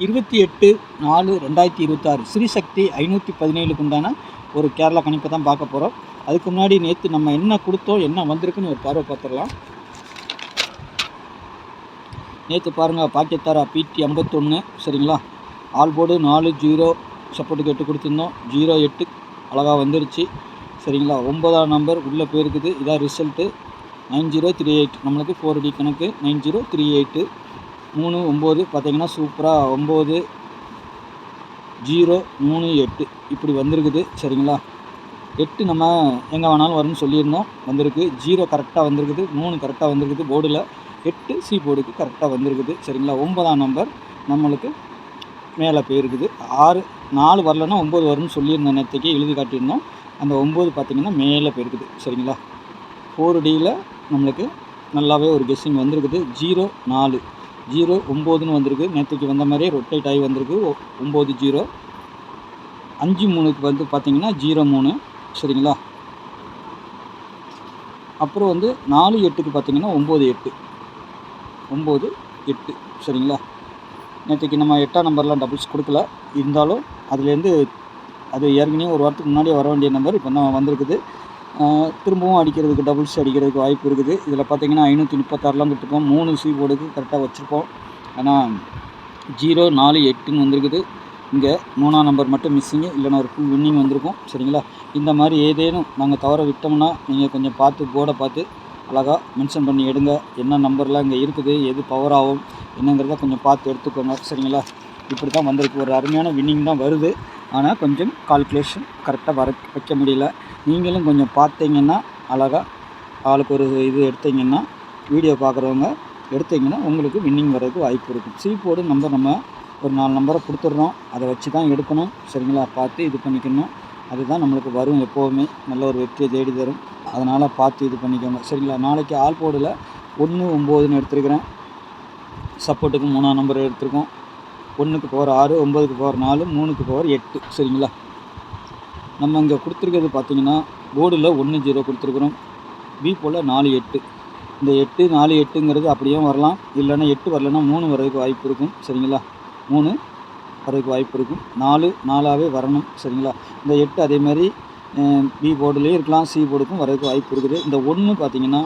28/4/2026 ஸ்ரீசக்தி 517க்கு உண்டான ஒரு கேரளா கணிப்பை தான் பார்க்க போகிறோம். அதுக்கு முன்னாடி நேற்று நம்ம என்ன கொடுத்தோம், என்ன வந்திருக்குன்னு ஒரு பார்வை பார்த்துடலாம். நேற்று பாருங்கள், பாக்கியத்தாரா PT 51 சரிங்களா. ஆல் போர்டு 4-0 சப்போர்ட்டுக்கு 8 கொடுத்துருந்தோம். 0-8 அழகாக வந்துருச்சு சரிங்களா. 9ஆம் நம்பர் உள்ளே போயிருக்குது. இதான் ரிசல்ட்டு 9038. நம்மளுக்கு 4D கணக்கு 9038. 3-9 பார்த்தீங்கன்னா சூப்பராக 9-0-3-8 இப்படி வந்திருக்குது சரிங்களா. 8 நம்ம எங்கே வேணாலும் வரும்னு சொல்லியிருந்தோம், வந்திருக்கு. 0 கரெக்டாக வந்திருக்குது. 3 கரெக்டாக வந்திருக்குது போர்டில். 8 C போர்டுக்கு கரெக்டாக வந்திருக்குது சரிங்களா. 9ஆம் நம்பர் நம்மளுக்கு மேலே போயிருக்குது. 4 வரலன்னா 9 வரும்னு சொல்லியிருந்தோம், நேற்றுக்கு எழுதி காட்டியிருந்தோம். அந்த 9 பார்த்திங்கன்னா மேலே போயிருக்குது சரிங்களா. 4Dயில் நம்மளுக்கு நல்லாவே ஒரு கெஸ்ஸிங் வந்திருக்குது. 0-4 0-9ன்னு வந்திருக்கு. நேற்றுக்கு வந்த மாதிரியே ரொட்டேட் ஆகி வந்திருக்கு. 9-0. 5-3க்கு வந்து பார்த்திங்கன்னா 0-3 சரிங்களா. அப்புறம் வந்து 4-8க்கு பார்த்திங்கன்னா 9-8 9-8 சரிங்களா. நேற்றுக்கு நம்ம 8ஆம் நம்பர்லாம் டபுள்ஸ் கொடுக்கல, இருந்தாலும் அதுலேருந்து அது ஏற்கனவே ஒரு வாரத்துக்கு முன்னாடியே வர வேண்டிய நம்பர் இப்போ தான் வந்திருக்குது. திரும்பவும் அடிக்கிறதுக்கு டபுள்ஸ் அடிக்கிறதுக்கு வாய்ப்பு இருக்குது. இதில் பார்த்திங்கன்னா 536லாம் கொடுத்துருப்போம். 3 C போர்டுக்கு கரெக்டாக வச்சுருப்போம். ஆனால் 0-4-8ன்னு வந்திருக்குது. இங்கே 3ஆம் நம்பர் மட்டும் மிஸ்ஸிங்கு, இல்லைனா ஒரு ஃபுல் வின்னிங் வந்திருக்கும் சரிங்களா. இந்த மாதிரி ஏதேனும் நாங்கள் தவற விட்டோம்னா நீங்கள் கொஞ்சம் பார்த்து போர்டை பார்த்து அழகாக மென்ஷன் பண்ணி எடுங்க. என்ன நம்பர்லாம் இங்கே இருக்குது, எது பவர் ஆகும் என்னங்கிறத கொஞ்சம் பார்த்து எடுத்துக்கோங்க சரிங்களா. இப்படி தான் வந்திருக்கு. ஒரு அருமையான வின்னிங் தான் வருது. ஆனால் கொஞ்சம் கால்குலேஷன் கரெக்டாக வைக்க முடியல. நீங்களும் கொஞ்சம் பார்த்தீங்கன்னா அழகாக ஆளுக்கு ஒரு இது எடுத்தீங்கன்னா, வீடியோ பார்க்குறவங்க எடுத்தீங்கன்னா உங்களுக்கு வின்னிங் வர்றதுக்கு வாய்ப்பு இருக்குது. C போர்டு நம்பர் நம்ம ஒரு 4 நம்பரை கொடுத்துட்றோம், அதை வச்சு தான் எடுக்கணும் சரிங்களா. பார்த்து இது பண்ணிக்கணும். அதுதான் நம்மளுக்கு வரும், எப்போவுமே நல்ல ஒரு வெற்றியை தேடி தரும். அதனால் பார்த்து இது பண்ணிக்கோங்க சரிங்களா. நாளைக்கு ஆல் போர்டில் 1-9ன்னு எடுத்துருக்கிறேன். சப்போர்ட்டுக்கு 3ஆம் நம்பர் எடுத்துருக்கோம். 1க்கு பவர் 6, 9க்கு பவர் 4, 3க்கு பவர் 8 சரிங்களா. நம்ம இங்கே கொடுத்துருக்கிறது பார்த்திங்கன்னா போர்டில் 1-0 கொடுத்துருக்குறோம். B போல் 4-8. இந்த 8-4-8ங்கிறது அப்படியே வரலாம், இல்லைன்னா 8 வரலன்னா 3 வர்றதுக்கு வாய்ப்பு இருக்கும் சரிங்களா. 3 வர்றதுக்கு வாய்ப்பு இருக்கும். 4-4ஆகவே வரணும் சரிங்களா. இந்த 8 அதேமாதிரி B போர்டுலேயும் இருக்கலாம், C போர்டுக்கும் வர்றதுக்கு வாய்ப்பு இருக்குது. இந்த 1 பார்த்திங்கன்னா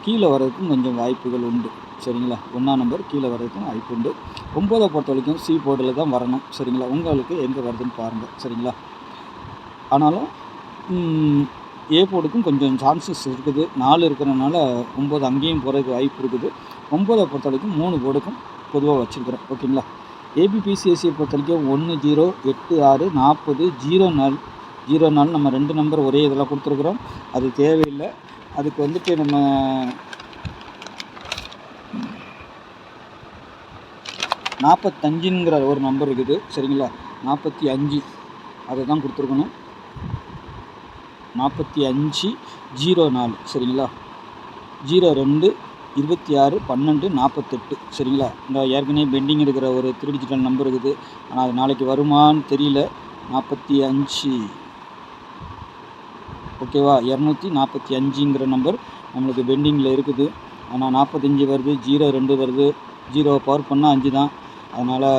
கீழே வர்றதுக்கும் கொஞ்சம் வாய்ப்புகள் உண்டு சரிங்களா. 1ஆம் நம்பர் கீழே வர்றதுக்கும் வாய்ப்பு உண்டு. 9 பொறுத்த வரைக்கும் C போர்டில் தான் வரணும் சரிங்களா. உங்களுக்கு எங்கே வருதுன்னு பாருங்கள் சரிங்களா. ஆனாலும் A போர்டுக்கும் கொஞ்சம் சான்சஸ் இருக்குது. 4 இருக்கிறனால 9 அங்கேயும் போகிறதுக்கு வாய்ப்பு இருக்குது. 9 பொறுத்த வரைக்கும் 3 போர்டுக்கும் பொதுவாக வச்சுருக்கிறேன் ஓகேங்களா. ABPCSE பொறுத்த வரைக்கும் 1-0 8-6 40 0-4 நம்ம 2 நம்பர் ஒரே இதில் கொடுத்துருக்குறோம். அது தேவையில்லை. அதுக்கு வந்துட்டு நம்ம 45ங்கிற ஒரு நம்பர் இருக்குது சரிங்களா. 45 அதை தான் கொடுத்துருக்கணும். 45-04 சரிங்களா. 02 26 12 48 சரிங்களா. இந்த ஏற்கனவே பெண்டிங் எடுக்கிற ஒரு 3 டிஜிட்டல் நம்பர் இருக்குது. ஆனால் அது நாளைக்கு வருமானு தெரியல. 45 ஓகேவா. 245ங்கிற நம்பர் நம்மளுக்கு பெண்டிங்கில் இருக்குது. ஆனால் 45 வருது, 02 வருது. 0 பவர் பண்ணால் 5 தான். அதனால்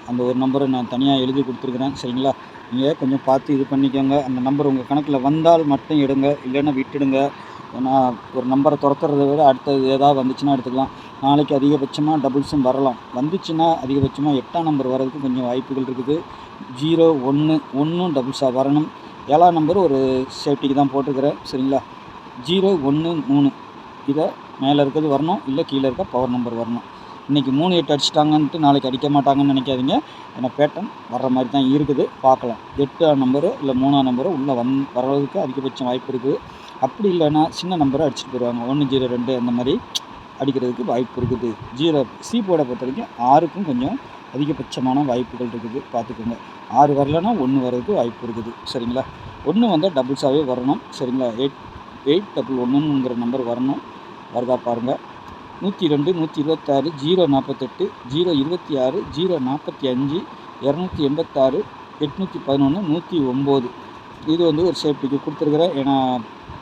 அந்த ஒரு நம்பரை நான் தனியாக எழுதி கொடுத்துருக்குறேன் சரிங்களா. நீங்கள் கொஞ்சம் பார்த்து இது பண்ணிக்கோங்க. அந்த நம்பர் உங்கள் கணக்கில் வந்தால் மட்டும் எடுங்க, இல்லைன்னா விட்டுடுங்க. ஏன்னா ஒரு நம்பரை துரத்துறதை விட அடுத்தது ஏதாவது வந்துச்சுன்னா எடுத்துக்கலாம். நாளைக்கு அதிகபட்சமாக டபுள்ஸும் வரலாம். வந்துச்சுன்னா அதிகபட்சமாக 8ஆம் நம்பர் வர்றதுக்கு கொஞ்சம் வாய்ப்புகள் இருக்குது. 0-1 டபுள்ஸாக வரணும். 7ஆம் நம்பர் ஒரு சேஃப்டிக்கு தான் போட்டுக்கிறேன் சரிங்களா. 0-1-3 இதை மேலே இருக்கிறது வரணும், இல்லை கீழே இருக்க பவர் நம்பர் வரணும். இன்றைக்கி 3-8 அடிச்சிட்டாங்கன்ட்டு நாளைக்கு அடிக்க மாட்டாங்கன்னு நினைக்காதீங்க. ஏன்னா பேட்டர்ன் வர்ற மாதிரி தான் இருக்குது, பார்க்கலாம். 8ஆம் நம்பரு இல்லை 3ஆம் நம்பரு உள்ளே வர்றதுக்கு அதிகபட்சம் வாய்ப்பு இருக்குது. அப்படி இல்லைன்னா சின்ன நம்பரை அடிச்சுட்டு போயிடுவாங்க. 1-0-2 அந்த மாதிரி அடிக்கிறதுக்கு வாய்ப்பு இருக்குது. C போர்டை பொறுத்த வரைக்கும் 6க்கும் கொஞ்சம் அதிகபட்சமான வாய்ப்புகள் இருக்குது, பார்த்துக்கோங்க. 6 வரலன்னா 1 வர்றதுக்கு வாய்ப்பு இருக்குது சரிங்களா. 1 வந்தால் டபுள்ஸாகவே வரணும் சரிங்களா. 8-11ங்கிற நம்பர் வரணும். வருதா பாருங்கள். 102 126 048 026 045 286 811 109 இது வந்து ஒரு சேஃப்டிக்கு கொடுத்துருக்குறேன். ஏன்னா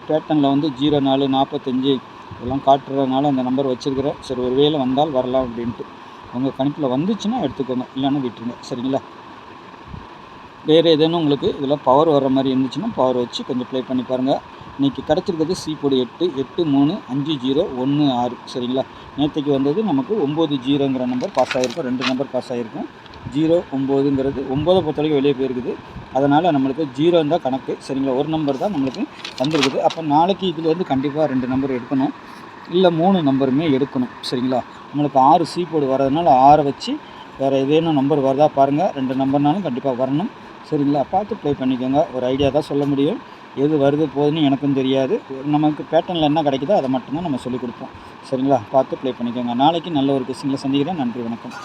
பேட்டர்னில் வந்து 04 45 இதெல்லாம் காட்டுறதுனால அந்த நம்பர் வச்சுருக்கிறேன். சரி, ஒரு வேளை வந்தால் வரலாம் அப்படின்ட்டு. உங்கள் கணிப்பில் வந்துச்சுன்னா எடுத்துக்கோங்க, இல்லைன்னா விட்டுருங்க. சரிங்களா? வேறு ஏதேனும் உங்களுக்கு இதில் பவர் வர்ற மாதிரி இருந்துச்சுன்னா பவர் வச்சு கொஞ்சம் ப்ளே பண்ணி பாருங்கள். இன்றைக்கி கிடச்சிருக்கிறது சி போர்டு 8 8 3 5 0 1 6. சரிங்களா? நேற்றுக்கு வந்தது நமக்கு 9 0ங்கிற நம்பர் பாஸ் ஆகிருக்கும். 2 நம்பர் பாஸ் ஆகிருக்கும். 0 9ங்கிறது 9 பொறுத்தவரைக்கும் வெளியே போயிருக்குது. அதனால் நம்மளுக்கு 0 தான் கணக்கு. சரிங்களா? ஒரு நம்பர் தான் நம்மளுக்கு வந்துருக்குது. அப்போ நாளைக்கு இதுலேருந்து கண்டிப்பாக 2 நம்பர் எடுக்கணும், இல்லை 3 நம்பருமே எடுக்கணும். சரிங்களா? நம்மளுக்கு 6 சி போர்டு வர்றதுனால 6 வச்சு வேறு ஏதேனும் நம்பர் வருதா பாருங்கள். 2 நம்பர்னாலும் கண்டிப்பாக வரணும். சரிங்களா? பார்த்து ப்ளே பண்ணிக்கோங்க. ஒரு ஐடியா தான் சொல்ல முடியும். எது வருது போகுதுன்னு எனக்கும் தெரியாது. நமக்கு பேட்டர்னில் என்ன கிடைக்குதோ அதை மட்டும்தான் நம்ம சொல்லிக் கொடுப்போம். சரிங்களா? பார்த்து ப்ளே பண்ணிக்கோங்க. நாளைக்கு நல்ல ஒரு கொஸ்டினில் சந்திக்கிறேன். நன்றி, வணக்கம்.